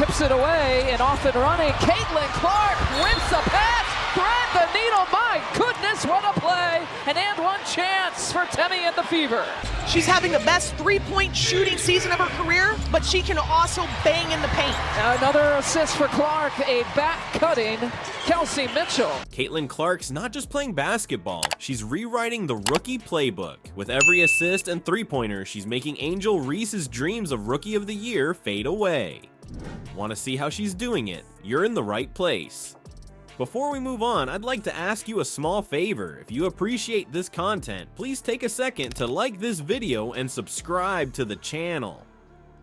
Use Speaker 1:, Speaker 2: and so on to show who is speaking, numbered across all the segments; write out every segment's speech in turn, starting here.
Speaker 1: tips it away and off and running. Caitlin Clark whips a pass, thread the needle. My goodness, what a play! An and one chance for Temi and the Fever.
Speaker 2: She's having the best three-point shooting season of her career, but she can also bang in the paint.
Speaker 1: Another assist for Clark, a back-cutting Kelsey Mitchell.
Speaker 3: Caitlin Clark's not just playing basketball, she's rewriting the rookie playbook. With every assist and three-pointer, she's making Angel Reese's dreams of Rookie of the Year fade away. Want to see how she's doing it? You're in the right place. Before we move on, I'd like to ask you a small favor. If you appreciate this content, please take a second to like this video and subscribe to the channel.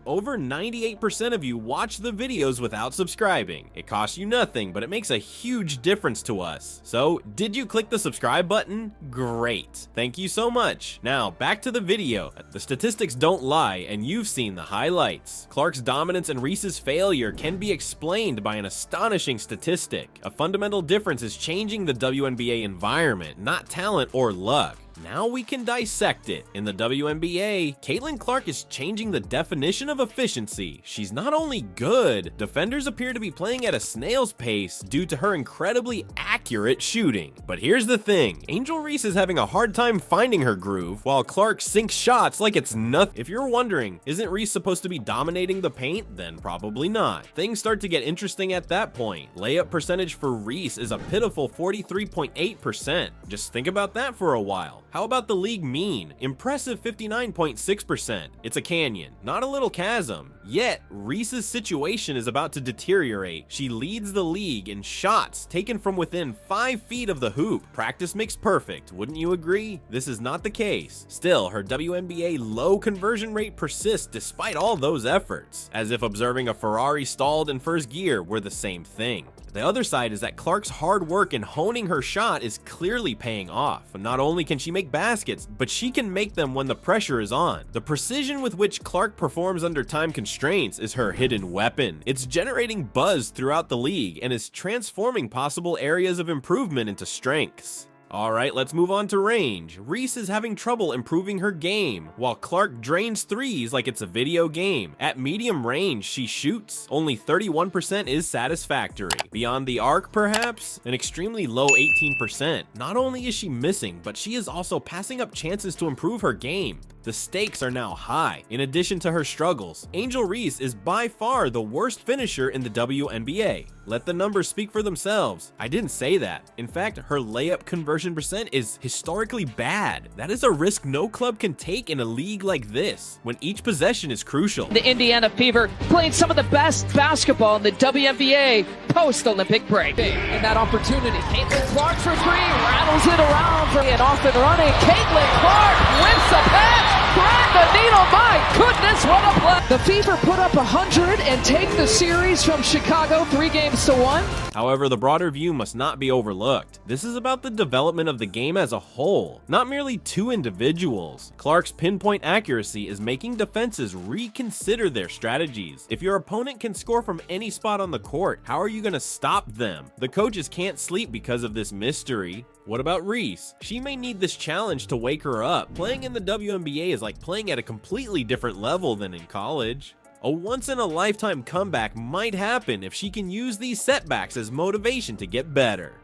Speaker 3: Over 98% of you watch the videos without subscribing. It costs you nothing, but it makes a huge difference to us. So, did you click the subscribe button? Great. Thank you so much. Now, back to the video. The statistics don't lie, and you've seen the highlights. Clark's dominance and Reese's failure can be explained by an astonishing statistic. A fundamental difference is changing the WNBA environment, not talent or luck. Now we can dissect it. In the WNBA, Caitlin Clark is changing the definition of efficiency. She's not only good, defenders appear to be playing at a snail's pace due to her incredibly accurate shooting. But here's the thing, Angel Reese is having a hard time finding her groove, while Clark sinks shots like it's nothing. If you're wondering, isn't Reese supposed to be dominating the paint? Then probably not. Things start to get interesting at that point. Layup percentage for Reese is a pitiful 43.8%. Just think about that for a while. How about the league mean? Impressive 59.6%. It's a canyon, not a little chasm. Yet, Reese's situation is about to deteriorate. She leads the league in shots taken from within 5 feet of the hoop. Practice makes perfect, wouldn't you agree? This is not the case. Still, her WNBA low conversion rate persists despite all those efforts, as if observing a Ferrari stalled in first gear were the same thing. The other side is that Clark's hard work in honing her shot is clearly paying off. Not only can she make baskets, but she can make them when the pressure is on. The precision with which Clark performs under time constraints is her hidden weapon. It's generating buzz throughout the league and is transforming possible areas of improvement into strengths. Alright, let's move on to range. Reese is having trouble improving her game, while Clark drains threes like it's a video game. At medium range, she shoots. Only 31% is satisfactory. Beyond the arc, perhaps? An extremely low 18%. Not only is she missing, but she is also passing up chances to improve her game. The stakes are now high. In addition to her struggles, Angel Reese is by far the worst finisher in the WNBA. Let the numbers speak for themselves. I didn't say that. In fact, her layup conversion percent is historically bad. That is a risk no club can take in a league like this, when each possession is crucial.
Speaker 1: The Indiana Fever playing some of the best basketball in the WNBA post-Olympic break. And that opportunity, Caitlin Clark for three, rattles it around for an off and running. Caitlin Clark whips a pass. Thread the needle, my goodness, what a play! The Fever put up 100 and take the series from Chicago 3-1.
Speaker 3: However, the broader view must not be overlooked. This is about the development of the game as a whole, not merely two individuals. Clark's pinpoint accuracy is making defenses reconsider their strategies. If your opponent can score from any spot on the court, how are you going to stop them? The coaches can't sleep because of this mystery. What about Reese? She may need this challenge to wake her up. Playing in the WNBA is like playing at a completely different level than in college. A once-in-a-lifetime comeback might happen if she can use these setbacks as motivation to get better.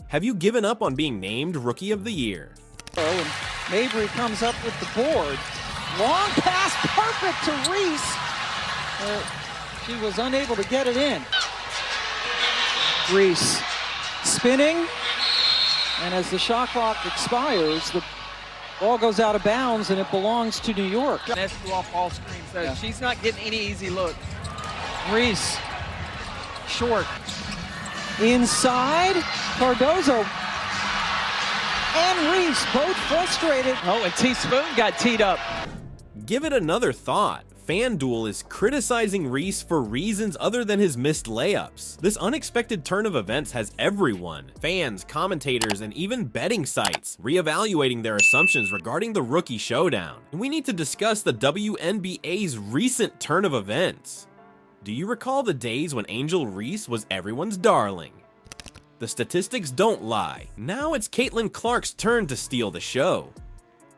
Speaker 3: Have you given up on being named Rookie of the Year?
Speaker 4: And Mabry comes up with the board. Long pass, perfect to Reese. She was unable to get it in. Reese spinning. And as the shot clock expires, the ball goes out of bounds and it belongs to New York.
Speaker 5: That's off ball screen, so
Speaker 4: Yeah.
Speaker 5: she's not getting any easy look.
Speaker 4: Reese, short, inside, Cardozo, and Reese both frustrated.
Speaker 5: Oh, and T-Spoon got teed up.
Speaker 3: Give it another thought. FanDuel is criticizing Reese for reasons other than his missed layups. This unexpected turn of events has everyone, fans, commentators, and even betting sites, reevaluating their assumptions regarding the rookie showdown. And we need to discuss the WNBA's recent turn of events. Do you recall the days when Angel Reese was everyone's darling? The statistics don't lie. Now it's Caitlin Clark's turn to steal the show.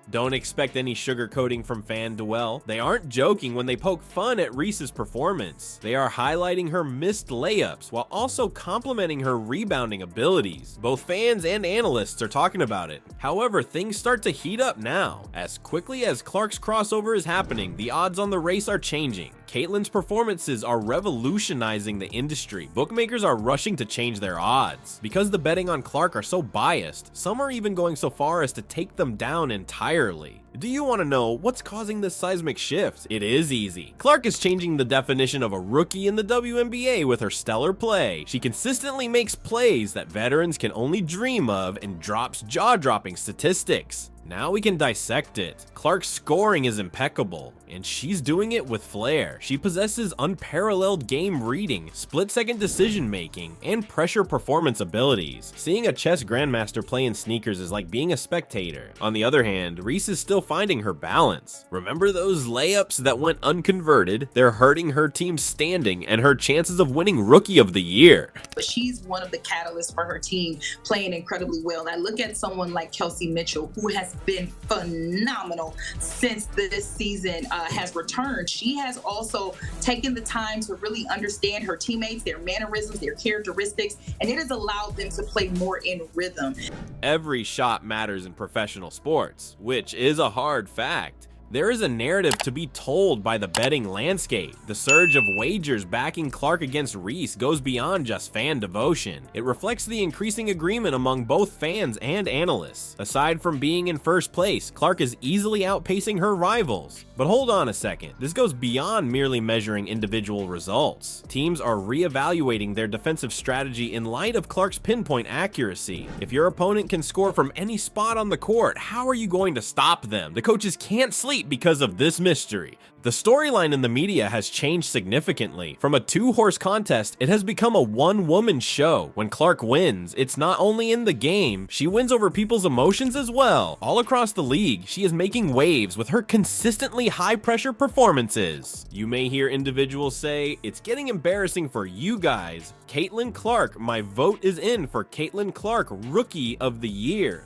Speaker 3: Don't expect any sugarcoating from FanDuel. They aren't joking when they poke fun at Reese's performance. They are highlighting her missed layups while also complimenting her rebounding abilities. Both fans and analysts are talking about it. However, things start to heat up now. As quickly as Clark's crossover is happening, the odds on the race are changing. Caitlyn's performances are revolutionizing the industry. Bookmakers are rushing to change their odds. Because the betting on Clark are so biased, some are even going so far as to take them down entirely. Do you want to know what's causing this seismic shift? It is easy. Clark is changing the definition of a rookie in the WNBA with her stellar play. She consistently makes plays that veterans can only dream of and drops jaw-dropping statistics. Now we can dissect it. Clark's scoring is impeccable, and she's doing it with flair. She possesses unparalleled game reading, split-second decision-making, and pressure performance abilities. Seeing a chess grandmaster play in sneakers is like being a spectator. On the other hand, Reese is still finding her balance. Remember those layups that went unconverted? They're hurting her team's standing and her chances of winning Rookie of the Year.
Speaker 6: But she's one of the catalysts for her team, playing incredibly well. And I look at someone like Kelsey Mitchell, who has been phenomenal since this season has returned. She has also taken the time to really understand her teammates, their mannerisms, their characteristics, and it has allowed them to play more in rhythm.
Speaker 3: Every shot matters in professional sports, which is a hard fact. There is a narrative to be told by the betting landscape. The surge of wagers backing Clark against Reese goes beyond just fan devotion. It reflects the increasing agreement among both fans and analysts. Aside from being in first place, Clark is easily outpacing her rivals. But hold on a second, this goes beyond merely measuring individual results. Teams are reevaluating their defensive strategy in light of Clark's pinpoint accuracy. If your opponent can score from any spot on the court, how are you going to stop them? The coaches can't sleep because of this mystery. The storyline in the media has changed significantly. From a two-horse contest, it has become a one-woman show. When Clark wins, it's not only in the game, she wins over people's emotions as well. All across the league, she is making waves with her consistently high-pressure performances. You may hear individuals say, "It's getting embarrassing for you guys. Caitlin Clark, my vote is in for Caitlin Clark, Rookie of the Year."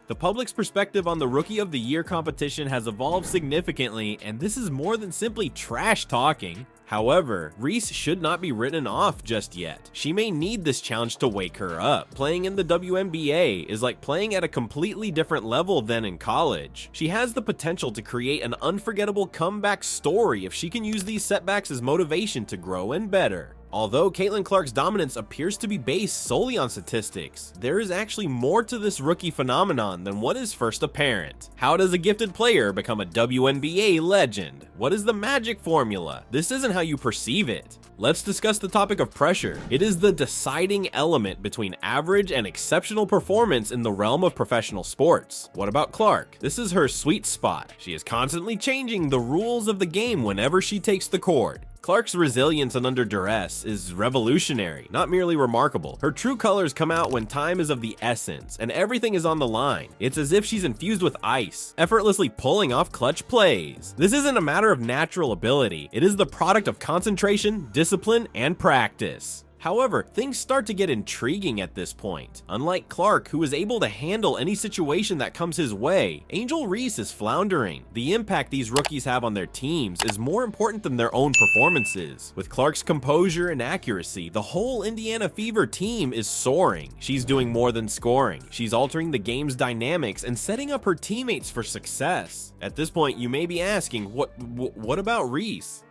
Speaker 3: The public's perspective on the Rookie of the Year competition has evolved significantly, and this is more than simply trash talking. However, Reese should not be written off just yet. She may need this challenge to wake her up. Playing in the WNBA is like playing at a completely different level than in college. She has the potential to create an unforgettable comeback story if she can use these setbacks as motivation to grow and better. Although Caitlin Clark's dominance appears to be based solely on statistics, there is actually more to this rookie phenomenon than what is first apparent. How does a gifted player become a WNBA legend? What is the magic formula? This isn't how you perceive it. Let's discuss the topic of pressure. It is the deciding element between average and exceptional performance in the realm of professional sports. What about Clark? This is her sweet spot. She is constantly changing the rules of the game whenever she takes the court. Clark's resilience and under duress is revolutionary, not merely remarkable. Her true colors come out when time is of the essence and everything is on the line. It's as if she's infused with ice, effortlessly pulling off clutch plays. This isn't a matter of natural ability. It is the product of concentration, discipline, and practice. However, things start to get intriguing at this point. Unlike Clark, who is able to handle any situation that comes his way, Angel Reese is floundering. The impact these rookies have on their teams is more important than their own performances. With Clark's composure and accuracy, the whole Indiana Fever team is soaring. She's doing more than scoring. She's altering the game's dynamics and setting up her teammates for success. At this point, you may be asking, what about Reese?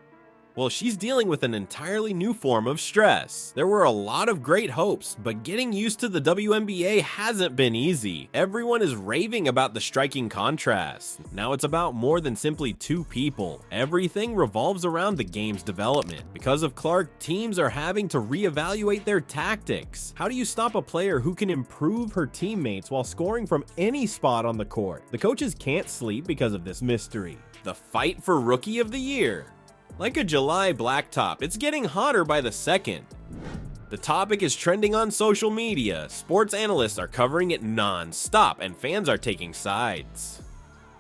Speaker 3: Well, she's dealing with an entirely new form of stress. There were a lot of great hopes, but getting used to the WNBA hasn't been easy. Everyone is raving about the striking contrast. Now it's about more than simply two people. Everything revolves around the game's development. Because of Clark, teams are having to reevaluate their tactics. How do you stop a player who can improve her teammates while scoring from any spot on the court? The coaches can't sleep because of this mystery. The fight for Rookie of the Year. Like a July blacktop, it's getting hotter by the second. The topic is trending on social media, sports analysts are covering it non-stop, and fans are taking sides.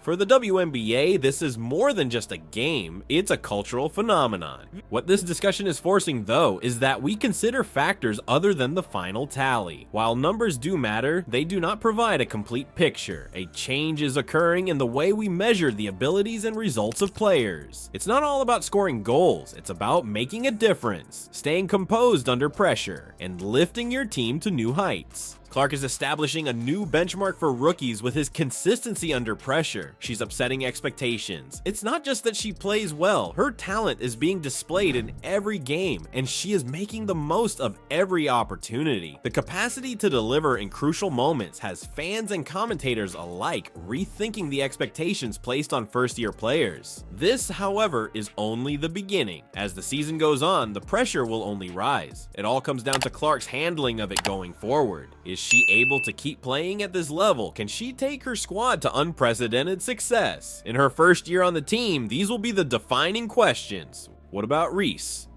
Speaker 3: For the WNBA, this is more than just a game, it's a cultural phenomenon. What this discussion is forcing, though, is that we consider factors other than the final tally. While numbers do matter, they do not provide a complete picture. A change is occurring in the way we measure the abilities and results of players. It's not all about scoring goals, it's about making a difference, staying composed under pressure, and lifting your team to new heights. Clark is establishing a new benchmark for rookies with his consistency under pressure. She's upsetting expectations. It's not just that she plays well, her talent is being displayed in every game, and she is making the most of every opportunity. The capacity to deliver in crucial moments has fans and commentators alike rethinking the expectations placed on first-year players. This, however, is only the beginning. As the season goes on, the pressure will only rise. It all comes down to Clark's handling of it going forward. Is she able to keep playing at this level? Can she take her squad to unprecedented success? In her first year on the team, these will be the defining questions. What about Reese?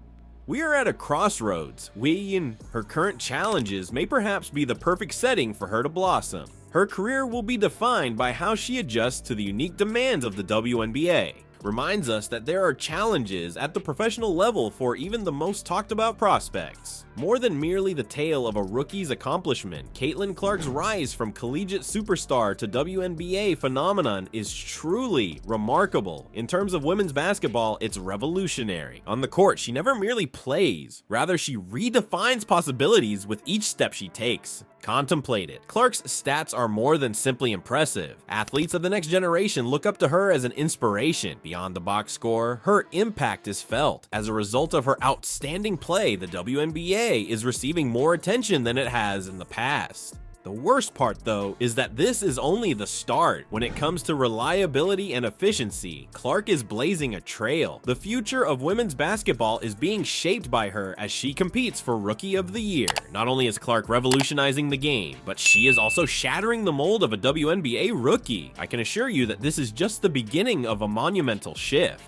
Speaker 3: We are at a crossroads. We and her current challenges may perhaps be the perfect setting for her to blossom. Her career will be defined by how she adjusts to the unique demands of the WNBA. Reminds us that there are challenges at the professional level for even the most talked about prospects. More than merely the tale of a rookie's accomplishment, Caitlin Clark's rise from collegiate superstar to WNBA phenomenon is truly remarkable. In terms of women's basketball, it's revolutionary. On the court, she never merely plays, rather she redefines possibilities with each step she takes. Contemplate it. Clark's stats are more than simply impressive. Athletes of the next generation look up to her as an inspiration. Beyond the box score, her impact is felt. As a result of her outstanding play, the WNBA is receiving more attention than it has in the past. The worst part, though, is that this is only the start. When it comes to reliability and efficiency, Clark is blazing a trail. The future of women's basketball is being shaped by her as she competes for Rookie of the Year. Not only is Clark revolutionizing the game, but she is also shattering the mold of a WNBA rookie. I can assure you that this is just the beginning of a monumental shift.